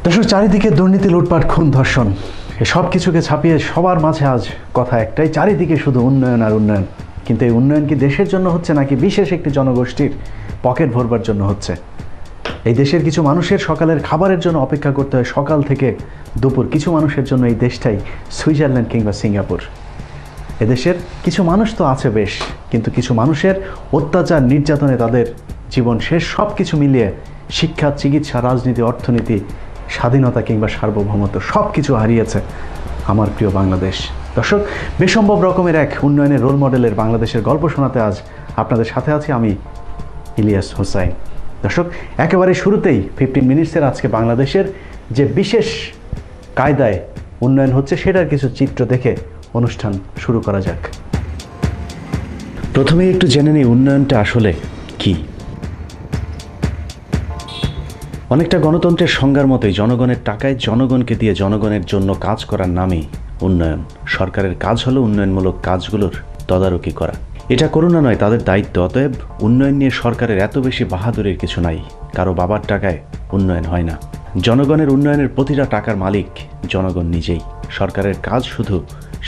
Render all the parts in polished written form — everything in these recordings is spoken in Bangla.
দর্শক, চারিদিকে দুর্নীতি, লুটপাট, খুন, ধর্ষণ, এই সব কিছুকে ছাপিয়ে সবার মাঝে আজ কথা একটাই, চারিদিকে শুধু উন্নয়ন আর উন্নয়ন। কিন্তু এই উন্নয়ন কি দেশের জন্য হচ্ছে নাকি বিশেষ একটি জনগোষ্ঠীর পকেট ভরবার জন্য হচ্ছে? এই দেশের কিছু মানুষের সকালের খাবারের জন্য অপেক্ষা করতে হয় সকাল থেকে দুপুর। কিছু মানুষের জন্য এই দেশটাই সুইজারল্যান্ড কিংবা সিঙ্গাপুর। এদেশের কিছু মানুষ তো আছে বেশ, কিন্তু কিছু মানুষের অত্যাচার, নির্যাতনে তাদের জীবন শেষ। সব কিছু মিলিয়ে শিক্ষা, চিকিৎসা, রাজনীতি, অর্থনীতি, স্বাধীনতা কিংবা সার্বভৌমত্ব সব কিছু হারিয়েছে আমার প্রিয় বাংলাদেশ। দর্শক, বেসম্ভব রকমের এক উন্নয়নের রোল মডেলের বাংলাদেশের গল্প শোনাতে আজ আপনাদের সাথে আছি আমি, ইলিয়াস হোসাইন। দর্শক, একেবারে শুরুতেই 15 মিনিটসের আজকে বাংলাদেশের যে বিশেষ কায়দায় উন্নয়ন হচ্ছে সেটার কিছু চিত্র দেখে অনুষ্ঠান শুরু করা যাক। প্রথমেই একটু জেনে নিই উন্নয়নটা আসলে কি। অনেকটা গণতন্ত্রের সংজ্ঞার মতোই জনগণের টাকায় জনগণকে দিয়ে জনগণের জন্য কাজ করার নামই উন্নয়ন। সরকারের কাজ হলো উন্নয়নমূলক কাজগুলোর তদারকি করা। এটা করুণা নয়, তাদের দায়িত্ব। অতএব উন্নয়ন নিয়ে সরকারের এত বেশি বাহাদুরির কিছু নাই। কারো বাবার টাকায় উন্নয়ন হয় না। জনগণের উন্নয়নের প্রতিটা টাকার মালিক জনগণ নিজেই। সরকারের কাজ শুধু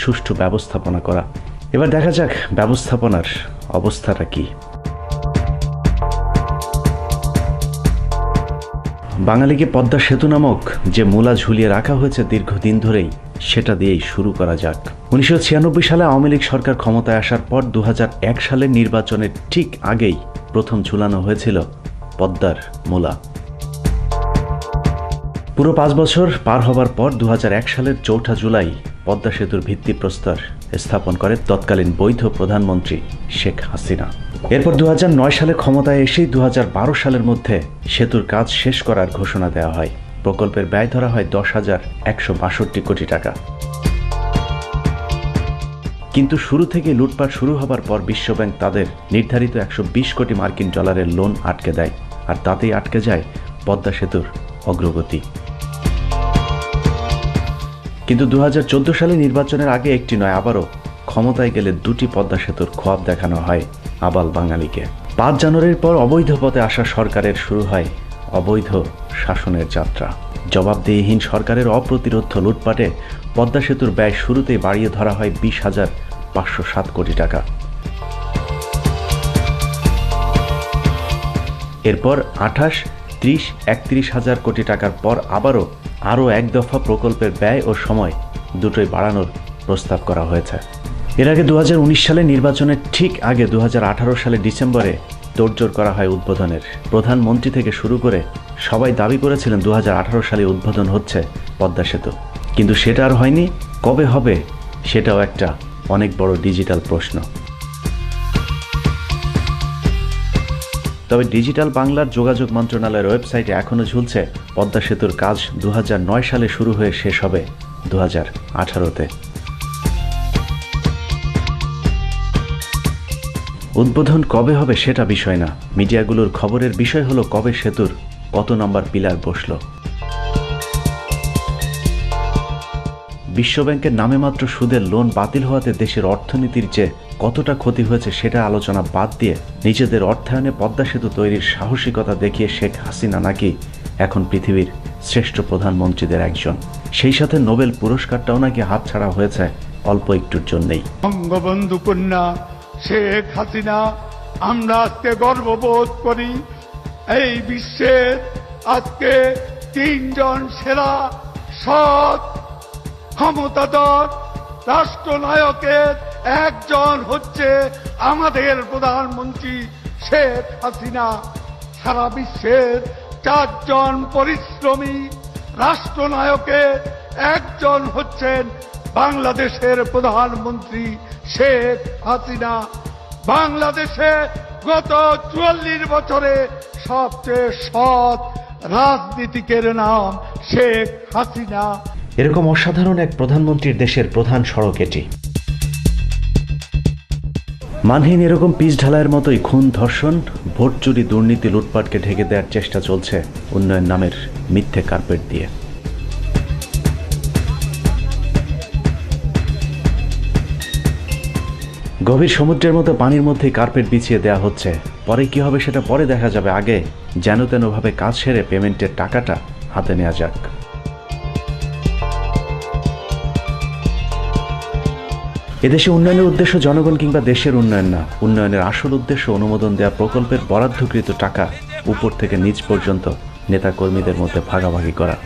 সুষ্ঠু ব্যবস্থাপনা করা। এবার দেখা যাক ব্যবস্থাপনার অবস্থাটা কি। বাঙালিকে পদ্মা সেতু নামক যে মূলা ঝুলিয়ে রাখা হয়েছে দীর্ঘদিন ধরেই, সেটা দিয়েই শুরু করা যাক। 1996 সালে আওয়ামী লীগ সরকার ক্ষমতায় আসার পর 2001 সালের নির্বাচনের ঠিক আগেই প্রথম ঝুলানো হয়েছিল পদ্মার মূলা। পুরো 5 বছর পার হবার পর 2001 সালের 4 জুলাই পদ্মা সেতুর ভিত্তিপ্রস্তর স্থাপন করে তৎকালীন বৈধ প্রধানমন্ত্রী শেখ হাসিনা। এরপর 2009 সালে ক্ষমতায় এসেই 2012 সালের মধ্যে সেতুর কাজ শেষ করার ঘোষণা দেওয়া হয়। প্রকল্পের ব্যয় ধরা হয় 10,162 কোটি টাকা। কিন্তু শুরু থেকে লুটপাট শুরু হবার পর বিশ্বব্যাংক তাদের নির্ধারিত 120 কোটি মার্কিন ডলারের লোন আটকে দেয়, আর তাতেই আটকে যায় পদ্মা সেতুর অগ্রগতি। কিন্তু 2014 সালে নির্বাচনের আগে একটি নয়, আবারও ক্ষমতায় গেলে 2টি পদ্মা সেতুর খোয়াব দেখানো হয় আবাল বাঙালিকে। 5 জানুয়ারির পর অবৈধ পথে আসা সরকারের শুরু হয় অবৈধ শাসনের যাত্রা। জবাবদিহিহীন সরকারের অপ্রতিরোধ্য লুটপাটে পদ্মা সেতুর ব্যয় শুরুতেই বাড়িয়ে ধরা হয় 20,507 কোটি টাকা। এরপর 28, 30, 31 হাজার কোটি টাকার পর আরও এক দফা প্রকল্পের ব্যয় ও সময় দুটোই বাড়ানোর প্রস্তাব করা হয়েছে। এর আগে 2019 সালে নির্বাচনের ঠিক আগে 2018 সালে ডিসেম্বরে তোড়জোড় করা হয় উদ্বোধনের। প্রধানমন্ত্রী থেকে শুরু করে সবাই দাবি করেছিলেন 2018 সালে উদ্বোধন হচ্ছে পদ্মা সেতু, কিন্তু সেটা আর হয়নি। কবে হবে সেটাও একটা অনেক বড় ডিজিটাল প্রশ্ন। তবে ডিজিটাল বাংলার যোগাযোগ মন্ত্রণালয়ের ওয়েবসাইটে এখনও ঝুলছে পদ্মা সেতুর কাজ 2009 সালে শুরু হয়ে শেষ হবে 2018-তে। উদ্বোধন কবে হবে সেটা বিষয় না, মিডিয়াগুলোর খবরের বিষয় হলো কবে সেতুর কত নম্বর পিলার বসল। বিশ্বব্যাংকের নামে মাত্র সুদের লোন বাতিল হওয়াতে দেশের অর্থনীতির যে কতটা ক্ষতি হয়েছে সেটা আলোচনা বাদ দিয়ে নিজেদের অর্থায়নে পদ্মা সেতু তৈরির সাহসিকতা দেখিয়ে শেখ হাসিনা নাকি এখন পৃথিবীর শ্রেষ্ঠ প্রধানমন্ত্রীদের একজন। সেই সাথে নোবেল পুরস্কারটাও নাকি হাতছাড়া হয়েছে অল্প একটুর জন্যেই। বঙ্গবন্ধু কন্যা শেখ হাসিনা, আমরা আজকে গর্ববোধ করি এই বিশ্বের আজকে 3 জন সেরা সৎ ক্ষমতাধর রাষ্ট্রনায়কের একজন হচ্ছে আমাদের প্রধানমন্ত্রী শেখ হাসিনা। সারা বিশ্বের 4 জন পরিশ্রমী রাষ্ট্রনায়কের একজন হচ্ছেন বাংলাদেশের প্রধানমন্ত্রী শেখ হাসিনা। বাংলাদেশে গত 44 বছরে সবচেয়ে সৎ রাজনীতিকের নাম শেখ হাসিনা। এরকম অসাধারণ এক প্রধানমন্ত্রীর দেশের প্রধান সড়ক এটি। মানহীন এরকম পিচ ঢালাইয়ের মতোই খুন, ধর্ষণ, ভোট চুরি, দুর্নীতি, লুটপাটকে ঢেকে দেওয়ার চেষ্টা চলছে উন্নয়ন নামের মিথ্যে কার্পেট দিয়ে। গভীর সমুদ্রের মতো পানির মধ্যে কার্পেট বিছিয়ে দেওয়া হচ্ছে। পরে কি হবে সেটা পরে দেখা যাবে, আগে যেন তেনভাবে কাজ সেরে পেমেন্টের টাকাটা হাতে নেওয়া যাক। এদেশে উন্নয়নের উদ্দেশ্য জনগণ কিংবা দেশের উন্নয়ন না, উন্নয়নের আসল উদ্দেশ্য অনুমোদন দেওয়া প্রকল্পের বরাদ্দকৃত টাকা উপর থেকে নিচ পর্যন্ত নেতা কর্মীদের মধ্যে ভাগাভাগি করা।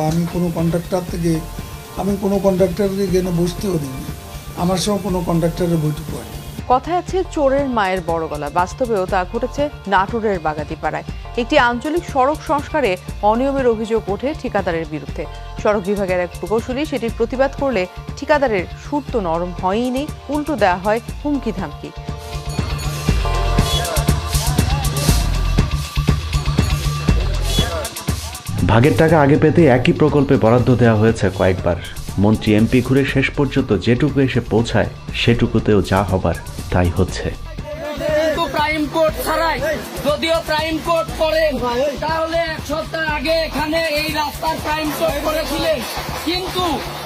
আমি কোনো কন্ট্রাক্টরকে এখানে বসতেও দিই না, আমার সঙ্গে কোনো কন্ট্রাক্টরের বৈঠক হয়। কথায় আছে চোরের মায়ের বড় গলা, বাস্তবেও তা ঘটেছে নাটোরের বাগাতিপাড়ায়। একটি আঞ্চলিক সড়ক সংস্কারে অনিয়মের অভিযোগ ওঠে ঠিকাদারের বিরুদ্ধে। সড়ক বিভাগের এক প্রকৌশলী সেটির প্রতিবাদ করলে ঠিকাদারের সুর তো নরম হয়ই নেই, উল্টো দেওয়া হয় হুমকি ধামকি। ভাগের টাকা আগে পেতে একই প্রকল্পে বরাদ্দ দেওয়া হয়েছে কয়েকবার। মন্ত্রী এমপি ঘুরে শেষ পর্যন্ত যেটুকু এসে পৌঁছায় সেটুকুতেও যা হবার তাই হচ্ছে। প্রাইম কোর্ট ছাড়াই যদিও প্রাইম কোর্ট করেন তাহলে এক সপ্তাহ আগে এখানে এই রাস্তার প্রাইম কোর্ট করেছিলেন, কিন্তু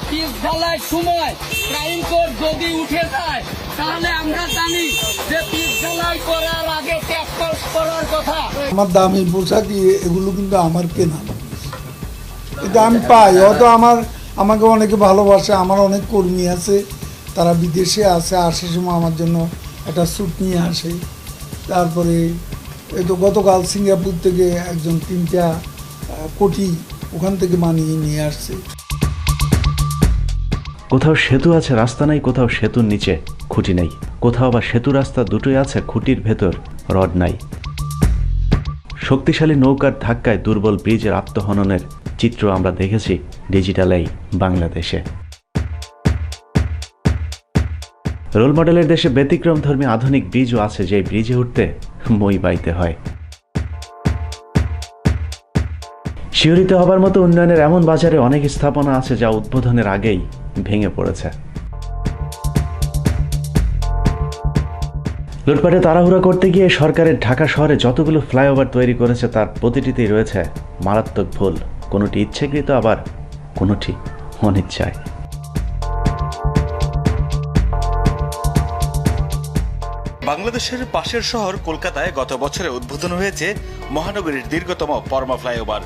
পিচ ঢালার সময় প্রাইম কোর্ট যদি উঠে যায় তাহলে আমরা জানি যে পিচ ঢালাই করার আগে ট্যাক্স করার কথা। আমার দামি পোশাক এগুলো কিন্তু আমার কেনা, এটা আমি পাই। হয়তো আমাকে অনেকে ভালোবাসে, আমার অনেক কর্মী আছে, তারা বিদেশে আছে, আসার সময় আমার জন্য একটা স্যুট নিয়ে আসে। তারপরে এই তো গতকাল সিঙ্গাপুর থেকে একজন 3টা কোটি ওখান থেকে মানিয়ে নিয়ে আসছে। কোথাও সেতু আছে রাস্তা নাই, কোথাও সেতুর নিচে খুঁটি নেই, কোথাও বা সেতু রাস্তা দুটোই আছে খুঁটির ভেতর রড নাই। শক্তিশালী নৌকার ধাক্কায় দুর্বল ব্রিজের আত্মহননের চিত্র আমরা দেখেছি ডিজিটাল এই বাংলাদেশে। রোল মডেলের দেশে ব্যতিক্রমধর্মী আধুনিক ব্রিজও আছে, যে ব্রিজে উঠতে মই বাইতে হয়। শিহরিত হবার মতো উন্নয়নের এমন বাজারে অনেক স্থাপনা আছে যা উদ্বোধনের আগেই ভেঙে পড়েছে। লুটপাটে তাড়াহুড়া করতে গিয়ে সরকারের ঢাকা শহরে যতগুলো ফ্লাইওভার তৈরি করেছে তার প্রতিটিতেই রয়েছে মারাত্মক ভুল, কোনোটি ইচ্ছাকৃত আবার কোনোটি অনিচ্ছায়। বাংলাদেশের পাশের শহর কলকাতায় গত বছরে উদ্বোধন হয়েছে মহানগরীর দীর্ঘতম পরমা ফ্লাইওভার।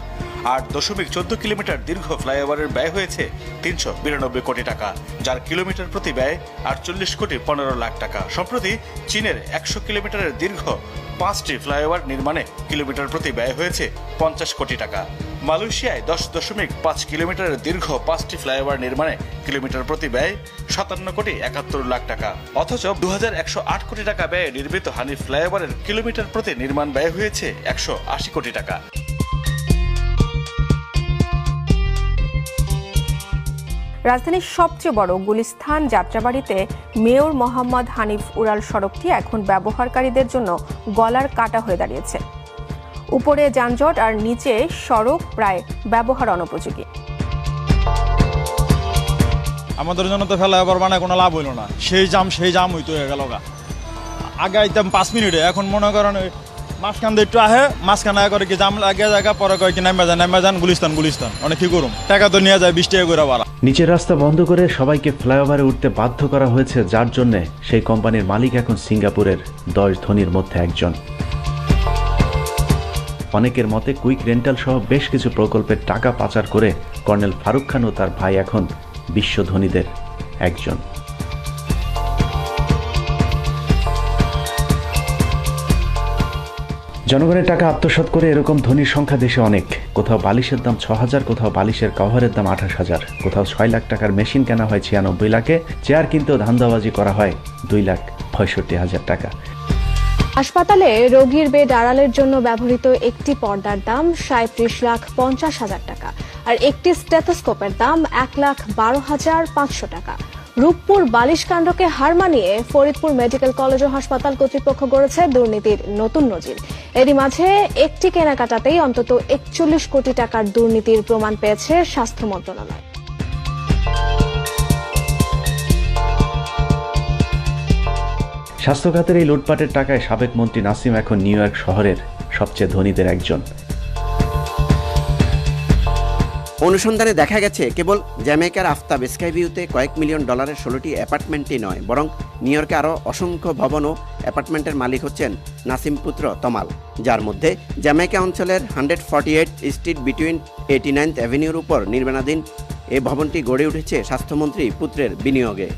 8.14 কিলোমিটার দীর্ঘ ফ্লাইওভারের ব্যয় হয়েছে 392 কোটি টাকা, যার কিলোমিটার প্রতি ব্যয় 48 কোটি 15 লাখ টাকা। সম্প্রতি চীনের 100 কিলোমিটারের দীর্ঘ 5টি ফ্লাইওভার নির্মাণে কিলোমিটার প্রতি ব্যয় হয়েছে 50 কোটি টাকা। মালয়েশিয়ায় 10.5 কিলোমিটারের দীর্ঘ 5টি ফ্লাইওভার নির্মাণে কিলোমিটার প্রতি ব্যয় 57 কোটি 71 লাখ টাকা। অথচ 2108 কোটি টাকা ব্যয়ে নির্মিত হানিফ ফ্লাইওভারের কিলোমিটার প্রতি নির্মাণ ব্যয় হয়েছে 180 কোটি টাকা। রাজধানীর সবচেয়ে বড় গুলিস্তান যাত্রাবাড়িতে মেয়র মোহাম্মদ হানিফ উড়াল সড়কটি এখন ব্যবহারকারীদের জন্য গলার কাটা হয়ে দাঁড়িয়েছে। উপরে যানজট আর নিচে সড়ক প্রায় ব্যবহার অনুপযোগী। আমাদের জন্য তো ফ্লাইওভার বানায় কোনো লাভ হইল না, সেই জাম হইতে হয়ে গেল। আগে আইতাম 5 মিনিটে, এখন মনে করেন মাঝখান দিয়ে একটু আহে, মাঝখানে করে কি জাম লাগিয়ে জায়গা, পরে কয় কি নামা যান গুলিস্তান অনেক কি করুম, টাকা তো নিয়ে যায় 20 টাকা করে বাড়া। নিচের রাস্তা বন্ধ করে সবাইকে ফ্লাইওভারে উঠতে বাধ্য করা হয়েছে, যার জন্য সেই কোম্পানির মালিক এখন সিঙ্গাপুরের 10 ধনীর মধ্যে একজন। অনেকের মতে কুইক রেন্টাল সহ বেশ কিছু প্রকল্পের টাকা পাচার করে কর্নেল ফারুক খান ও তার ভাই এখন বিশ্ব ধনীদের একজন। জনগণের টাকা আত্মসাৎ করে এরকম ধনীর সংখ্যা দেশে অনেক। কোথাও বালিশের দাম 6,000, কোথাও বালিশের কভারের দাম 28,000, কোথাও 6 লাখ টাকার মেশিন কেনা হয় 96 লাখে, চেয়ার কিনতেও ধান্দাবাজি করা হয় 2,65,000 টাকা। হাসপাতালে রোগীর বেড আড়ালের জন্য ব্যবহৃত একটি পর্দার দাম 37,50,000 টাকা আর একটি স্টেথোস্কোপের দাম 1,12,500 টাকা। রূপপুর বালিশ কাণ্ডকে হার মানিয়ে ফরিদপুর মেডিকেল কলেজ ও হাসপাতাল কর্তৃপক্ষ গড়েছে দুর্নীতির নতুন নজির। এরই মাঝে একটি কেনাকাটাতেই অন্তত 41 কোটি টাকার দুর্নীতির প্রমাণ পেয়েছে স্বাস্থ্য মন্ত্রণালয়। স্বাস্থ্য খাতের এই লুটপাটের টাকায় সাবেক মন্ত্রী নাসিম এখন নিউ ইয়র্ক শহরের সবচেয়ে ধনীদের একজন। অনুসন্ধানে দেখা গেছে কেবল জ্যামাইকার আফতাব স্কাইভিউতে কয়েক মিলিয়ন ডলারের 16টি অ্যাপার্টমেন্টই নয়, বরং নিউ ইয়র্কে আরও অসংখ্য ভবন ও অ্যাপার্টমেন্টের মালিক হচ্ছেন নাসিম পুত্র তমাল, যার মধ্যে জ্যামাইকা অঞ্চলের 148 স্ট্রিট বিটুইন 89th অ্যাভিনিউর উপর নির্মাণাধীন এই ভবনটি গড়ে উঠেছে স্বাস্থ্যমন্ত্রী পুত্রের বিনিয়োগে।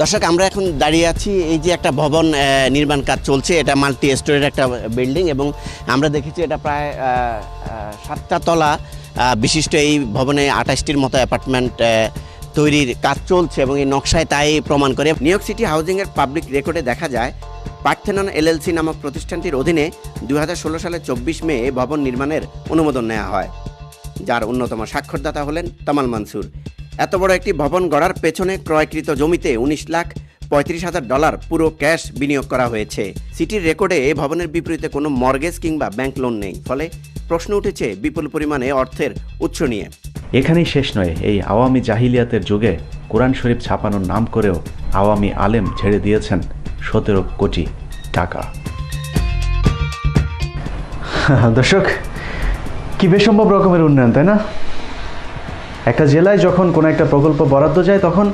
দর্শক, আমরা এখন দাঁড়িয়ে আছি, এই যে একটা ভবন নির্মাণ কাজ চলছে, এটা মাল্টি স্টোরের একটা বিল্ডিং এবং আমরা দেখেছি এটা প্রায় 7টা তলা বিশিষ্ট এই ভবনে 28টির মতো অ্যাপার্টমেন্ট তৈরির কাজ চলছে এবং এই নকশায় তাই প্রমাণ করে। নিউ ইয়র্ক সিটি হাউজিংয়ের পাবলিক রেকর্ডে দেখা যায় পার্থেনন এলএলসি নামক প্রতিষ্ঠানটির অধীনে 2016 সালের 24 মে এই ভবন নির্মাণের অনুমোদন নেওয়া হয়, যার অন্যতম স্বাক্ষরদাতা হলেন তমাল মানসুর। এত বড় একটি ভবন গড়ার পেছনে ক্রয়কৃত জমিতে $19,35,000 পুরো ক্যাশ বিনিয়োগ করা হয়েছে। সিটির রেকর্ডে এই ভবনের বিপরীতে কোনো মর্গেজ কিংবা ব্যাংক লোন নেই, ফলে প্রশ্ন উঠেছে বিপুল পরিমাণে অর্থের উৎস নিয়ে। এখানেই শেষ নয়, এই আওয়ামী জাহিলিয়াতের যুগে কোরআন শরীফ ছাপানোর নাম করেও আওয়ামী আলেম ছেড়ে দিয়েছেন 17 কোটি টাকা। দর্শক, কি বেসম্ভব রকমের উন্নয়ন, তাই না? একটা জেলায় যখন কোনো একটা প্রকল্প বরাদ্দ যায় তখন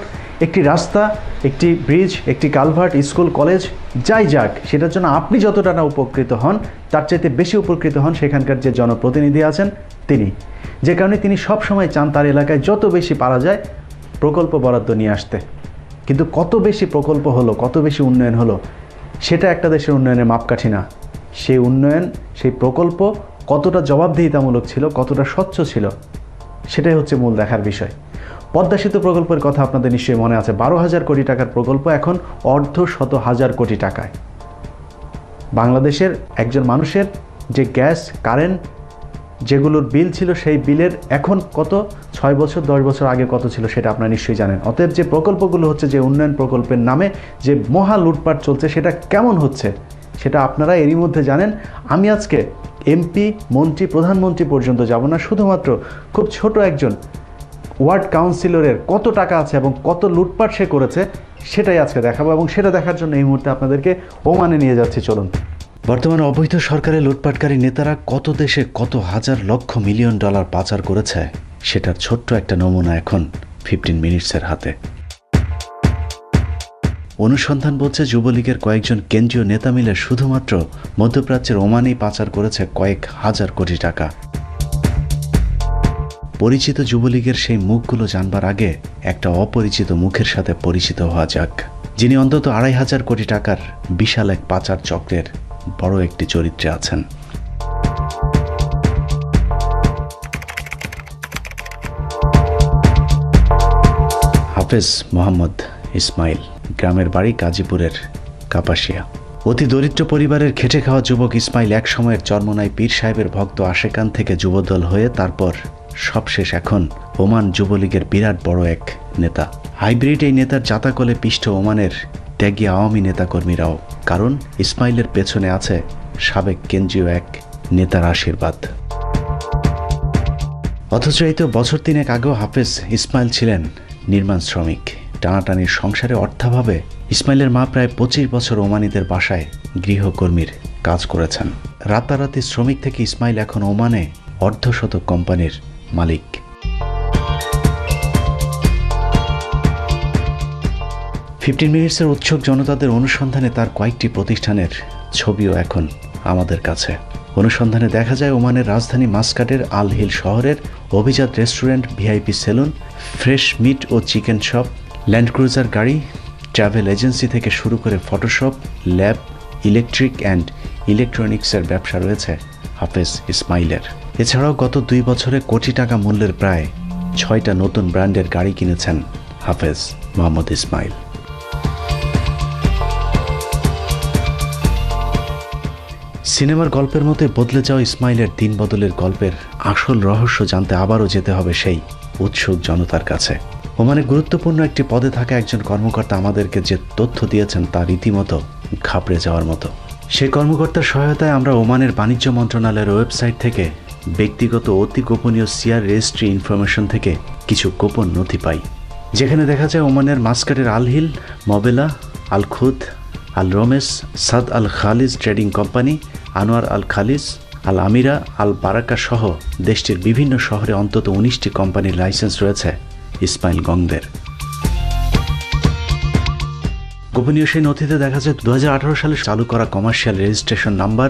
একটি রাস্তা, একটি ব্রিজ, একটি কালভার্ট, স্কুল, কলেজ যাই যাক, সেটার জন্য আপনি যতটা না উপকৃত হন তার চাইতে বেশি উপকৃত হন সেখানকার যে জনপ্রতিনিধি আছেন তিনি। যে কারণে তিনি সব সময় চান তার এলাকায় যত বেশি পারা যায় প্রকল্প বরাদ্দ নিয়ে আসতে। কিন্তু কত বেশি প্রকল্প হলো, কত বেশি উন্নয়ন হলো, সেটা একটা দেশের উন্নয়নের মাপকাঠি না। সেই উন্নয়ন, সেই প্রকল্প কতটা জবাবদিহিতামূলক ছিল, কতটা স্বচ্ছ ছিল, সেটাই হচ্ছে মূল দেখার বিষয়। পদ্মা সেতু প্রকল্পের কথা আপনাদের নিশ্চয়ই মনে আছে। 12,000 কোটি টাকার প্রকল্প এখন অর্ধশত হাজার কোটি টাকায়। বাংলাদেশের একজন মানুষের যে গ্যাস, কারেন্ট যেগুলোর বিল ছিল, সেই বিলের এখন কত, 6 বছর 10 বছর আগে কত ছিল সেটা আপনারা নিশ্চয়ই জানেন। অতএব যে প্রকল্পগুলো হচ্ছে, যে উন্নয়ন প্রকল্পের নামে যে মহা লুটপাট চলছে, সেটা কেমন হচ্ছে সেটা আপনারা এরই মধ্যে জানেন। আমি আজকে এমপি, মন্ত্রী, প্রধানমন্ত্রী পর্যন্ত যাব না, শুধুমাত্র খুব ছোট একজন ওয়ার্ড কাউন্সিলরের কত টাকা আছে এবং কত লুটপাট সে করেছে সেটাই আজকে দেখাবো, এবং সেটা দেখার জন্য এই মুহূর্তে আপনাদেরকে ওমানে নিয়ে যাচ্ছি। চলুন। বর্তমানে অবৈধ সরকারের লুটপাটকারী নেতারা কত দেশে কত হাজার লক্ষ মিলিয়ন ডলার পাচার করেছে সেটার ছোট্ট একটা নমুনা এখন 15 মিনিটসের হাতে। অনুসন্ধান বলছে যুবলীগের কয়েকজন কেন্দ্রীয় নেতা মিলে শুধুমাত্র মধ্যপ্রাচ্যের ওমানেই পাচার করেছে কয়েক হাজার কোটি টাকা। পরিচিত যুবলীগের সেই মুখগুলো জানবার আগে একটা অপরিচিত মুখের সাথে পরিচিত হওয়া যাক, যিনি অন্তত 2,500 কোটি টাকার বিশাল এক পাচার চক্রের বড় একটি চরিত্রে আছেন। হাফেজ মোহাম্মদ ইসমাইল, গ্রামের বাড়ি গাজীপুরের কাপাসিয়া। অতি দরিদ্র পরিবারের খেটে খাওয়া যুবক ইসমাইল এক সময়ের চরমনাই পীর সাহেবের ভক্ত আশেকান থেকে যুবদল হয়ে তারপর সবশেষ এখন ওমান যুবলীগের বিরাট বড় এক নেতা। হাইব্রিড এই নেতার জাতাকলে পিষ্ট ওমানের ত্যাগী আওয়ামী নেতাকর্মীরাও, কারণ ইসমাইলের পেছনে আছে সাবেক কেন্দ্রীয় এক নেতার আশীর্বাদ। অথচ এই তো বছর 3 আগেও হাফেজ ইসমাইল ছিলেন নির্মাণ শ্রমিক। টানাটানির সংসারে অর্থাভাবে ইসমাইলের মা প্রায় 25 বছর ওমানিদের বাসায় গৃহকর্মীর কাজ করেছেন। রাতারাতি শ্রমিক থেকে ইসমাইল এখন ওমানে অর্ধশত কোম্পানির মালিক। ফিফটিন মিনিটসের উৎসুক জনতাদের অনুসন্ধানে তার কয়েকটি প্রতিষ্ঠানের ছবিও এখন আমাদের কাছে। অনুসন্ধানে দেখা যায় ওমানের রাজধানী মাস্কাটের আল হিল শহরের অভিজাত restaurant, VIP salon, fresh meat ও চিকেন শপ, ল্যান্ড ক্রুজার গাড়ি, ট্রাভেল এজেন্সি থেকে শুরু করে ফটোশপ, ল্যাব, ইলেকট্রিক অ্যান্ড ইলেকট্রনিক্সের ব্যবসা রয়েছে হাফেজ ইসমাইলের। এছাড়াও গত 2 বছরে কোটি টাকা মূল্যের প্রায় 6টা নতুন ব্র্যান্ডের গাড়ি কিনেছেন হাফেজ মোহাম্মদ ইসমাইল। সিনেমার গল্পের মতো বদলে যাওয়া ইসমাইলের দিন বদলের গল্পের আসল রহস্য জানতে আবারও যেতে হবে সেই উৎসুক জনতার কাছে। ওমানে গুরুত্বপূর্ণ একটি পদে থাকা একজন কর্মকর্তা আমাদেরকে যে তথ্য দিয়েছেন তা রীতিমতো ঘাবড়ে যাওয়ার মতো। সেই কর্মকর্তার সহায়তায় আমরা ওমানের বাণিজ্য মন্ত্রণালয়ের ওয়েবসাইট থেকে ব্যক্তিগত অতি গোপনীয় সিআর রেজিস্ট্রি ইনফরমেশন থেকে কিছু গোপন নথি পাই, যেখানে দেখা যায় ওমানের মাস্কাটের আল হিল, মবেলা, আল খুদ, আল রমেস, Saad Al Khaleej trading company, Anwar Al Khaleej, Al Amira, Al Baraka সহ দেশটির বিভিন্ন শহরে অন্তত 19টি কোম্পানির লাইসেন্স রয়েছে ইসমাইল গংদের। গোপনীয় সেই নথিতে দেখা যায় 2018 সালে চালু করা কমার্শিয়াল রেজিস্ট্রেশন নাম্বার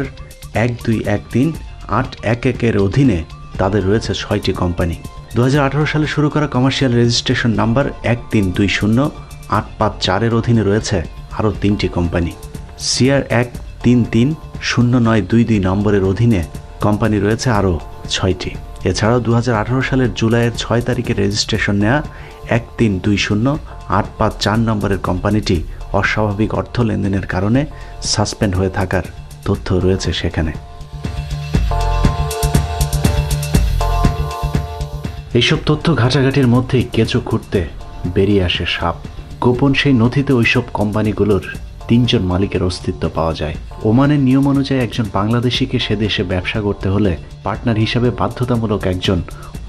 1213811 এর অধীনে তাদের রয়েছে 6টি কোম্পানি। 2018 সালে শুরু করা কমার্শিয়াল রেজিস্ট্রেশন নাম্বার 1320854 এর অধীনে রয়েছে আরও 3টি কোম্পানি। CR 1330922 নম্বরের অধীনে কোম্পানি রয়েছে আরও 6টি। এছাড়াও 2018 সালের জুলাইয়ের 6 তারিখে রেজিস্ট্রেশন নেওয়া 1320854 নম্বরের কোম্পানিটি অস্বাভাবিক অর্থ লেনদেনের কারণে সাসপেন্ড হয়ে থাকার তথ্য রয়েছে সেখানে। এইসব তথ্য ঘাটাঘাটির মধ্যেই কেঁচো খুঁড়তে বেরিয়ে আসে সাপ। গোপন সেই নথিতে ওইসব কোম্পানিগুলোর 3 জন মালিকের অস্তিত্ব পাওয়া যায়। ওমানের নিয়ম অনুযায়ী একজন বাংলাদেশিকে সে দেশে ব্যবসা করতে হলে পার্টনার হিসাবে বাধ্যতামূলক একজন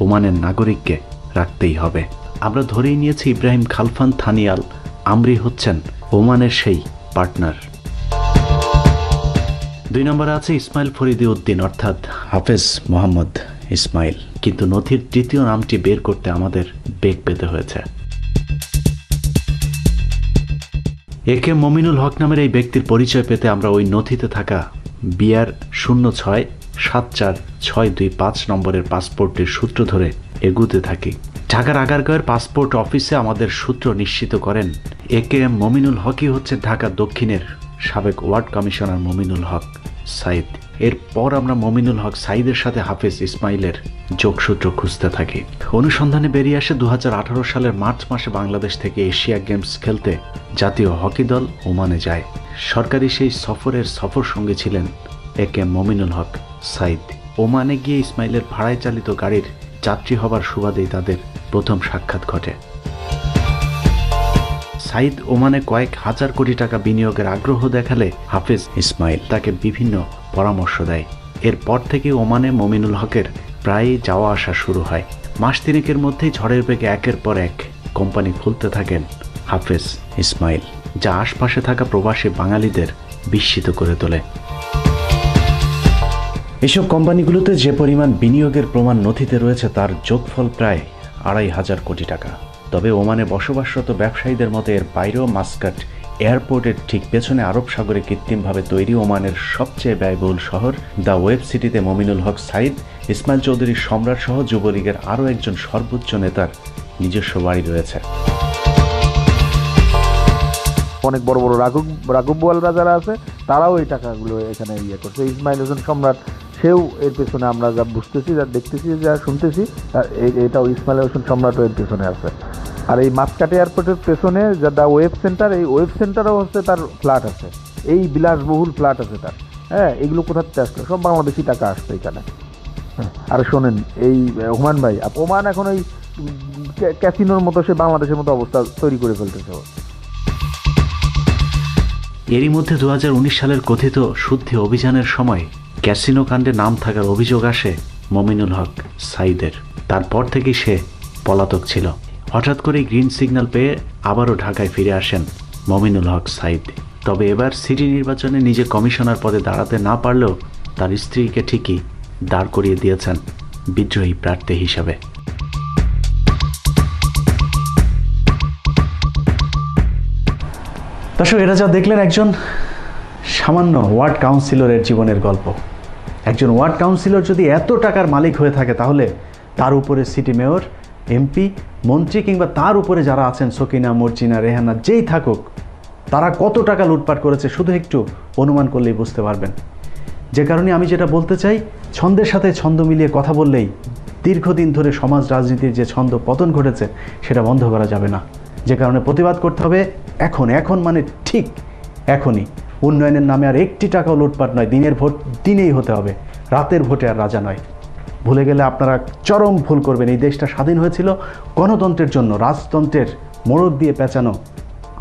ওমানের নাগরিককে রাখতেই হবে। আমরা ধরেই নিয়েছি ইব্রাহিম খালফান থানিয়াল আমরি হচ্ছেন ওমানের সেই পার্টনার। 2 নম্বরে আছে ইসমাইল ফরিদি উদ্দিন অর্থাৎ হাফেজ মোহাম্মদ ইসমাইল, কিন্তু নথির তৃতীয় নামটি বের করতে আমাদের বেগ পেতে হয়েছে। একে মমিনুল হক নামের এই ব্যক্তির পরিচয় পেতে আমরা ওই নথিতে থাকা BR 0674625 নম্বরের পাসপোর্টের সূত্র ধরে এগুতে থাকি। ঢাকার আগারগাঁওয়ের পাসপোর্ট অফিসে আমাদের সূত্র নিশ্চিত করেন AKM মমিনুল হকই হচ্ছে ঢাকা দক্ষিণের সাবেক ওয়ার্ড কমিশনার মমিনুল হক সাইদ। এরপর আমরা মমিনুল হক সাইদের সাথে হাফেজ ইসমাইলের যোগসূত্র খুঁজতে থাকি। অনুসন্ধানে বেরিয়ে আসে 2018 সালের মার্চ মাসে বাংলাদেশ থেকে এশিয়া গেমস খেলতে জাতীয় হকি দল ওমানে যায়। সরকারি সেই সফর সঙ্গে ছিলেন AKM মমিনুল হক সাইদ। ওমানে গিয়ে ইসমাইলের ভাড়ায় চালিত গাড়ির যাত্রী হবার সুবাদেই তাদের প্রথম সাক্ষাৎ ঘটে। সাইদ ওমানে কয়েক হাজার কোটি টাকা বিনিয়োগের আগ্রহ দেখালে হাফেজ ইসমাইল তাকে বিভিন্ন পরামর্শ দেয়। এরপর থেকে ওমানে মমিনুল হকের প্রায়ই যাওয়া আসা শুরু হয়। মাস তিনেকের মধ্যেই ঝড়ের বেগে একের পর এক কোম্পানি খুলতে থাকেন হাফেজ ইসমাইল, যা আশপাশে থাকা প্রবাসী বাঙালিদের বিস্মিত করে তোলে। এসব কোম্পানিগুলোতে যে পরিমাণ বিনিয়োগের প্রমাণ নথিতে রয়েছে তার যোগফল প্রায় 2500 কোটি টাকা। তবে ওমানে বসবাসরত ব্যবসায়ীদের মতে এর বাইরেও মাস্কাট এয়ারপোর্টের ঠিক পেছনে আরব সাগরে কৃত্রিমভাবে তৈরি ওমানের সবচেয়ে ব্যয়বহুল শহর দ্য ওয়েব সিটিতে মমিনুল হক সাইদ, ইসমাইল চৌধুরী সম্রাট সহ যুবলীগের আরও একজন সর্বোচ্চ নেতার নিজস্ব বাড়ি রয়েছে। অনেক বড় বড় রাঘবওয়ালরা যারা আছে তারাও এই টাকাগুলো এখানে করছে। ইসমাইল হোসেন সম্রাট সেও এর পেছনে, আমরা যা বুঝতেছি, যা দেখতেছি, যা শুনতেছি, এটাও ইসমাইল হোসেন সম্রাটও এর পেছনে আছে। আর এই মাসকাট এয়ারপোর্টের পেছনে যা দ্য ওয়েব সেন্টার, এই ওয়েব সেন্টারও হচ্ছে তার ফ্ল্যাট আছে, এই বিলাসবহুল ফ্ল্যাট আছে তার। হ্যাঁ, এগুলো কোথাতে আসলো? সব বাংলাদেশি টাকা আসতো এখানে। আর শোনেন, এই হুমান ভাই, ওমান এখন ওই ক্যাসিনোর মতো, সে বাংলাদেশের মতো অবস্থা তৈরি করে ফেলতেছে। এরই মধ্যে 2019 সালের কথিত শুদ্ধি অভিযানের সময় ক্যাসিনো কাণ্ডে নাম থাকার অভিযোগ আসে মমিনুল হক সাইদের। তারপর থেকেই সে পলাতক ছিল। হঠাৎ করেই গ্রিন সিগন্যাল পেয়ে আবারও ঢাকায় ফিরে আসেন মমিনুল হক সাইদ। তবে এবার সিটি নির্বাচনে নিজে কমিশনার পদে দাঁড়াতে না পারলেও তার স্ত্রীকে ঠিকই দাঁড় করিয়ে দিয়েছেন বিদ্রোহী প্রার্থী হিসাবে। দর্শক, এরা যা দেখলেন একজন সামান্য ওয়ার্ড কাউন্সিলরের জীবনের গল্প। একজন ওয়ার্ড কাউন্সিলর যদি এত টাকার মালিক হয়ে থাকে, তাহলে তার উপরে সিটি মেয়র, এমপি, মন্ত্রী কিংবা তার উপরে যারা আছেন সকিনা, মর্জিনা, রেহানা, যেই থাকুক, তারা কত টাকা লুটপাট করেছে শুধু একটু অনুমান করলেই বুঝতে পারবেন। যে কারণে আমি যেটা বলতে চাই, ছন্দের সাথে ছন্দ মিলিয়ে কথা বললেই দীর্ঘদিন ধরে সমাজ রাজনীতির যে ছন্দ পতন ঘটেছে সেটা বন্ধ করা যাবে না। যে কারণে প্রতিবাদ করতে হবে এখন মানে ঠিক এখনই। উন্নয়নের নামে আর একটি টাকাও লুটপাট নয়। দিনের ভোট দিনেই হতে হবে, রাতের ভোটে আর রাজা নয়। ভুলে গেলে আপনারা চরম ভুল করবেন। এই দেশটা স্বাধীন হয়েছিল গণতন্ত্রের জন্য, রাজতন্ত্রের মোড়ক দিয়ে পেঁচানো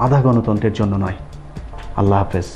আধা গণতন্ত্রের জন্য নয়। আল্লাহ হাফেজ।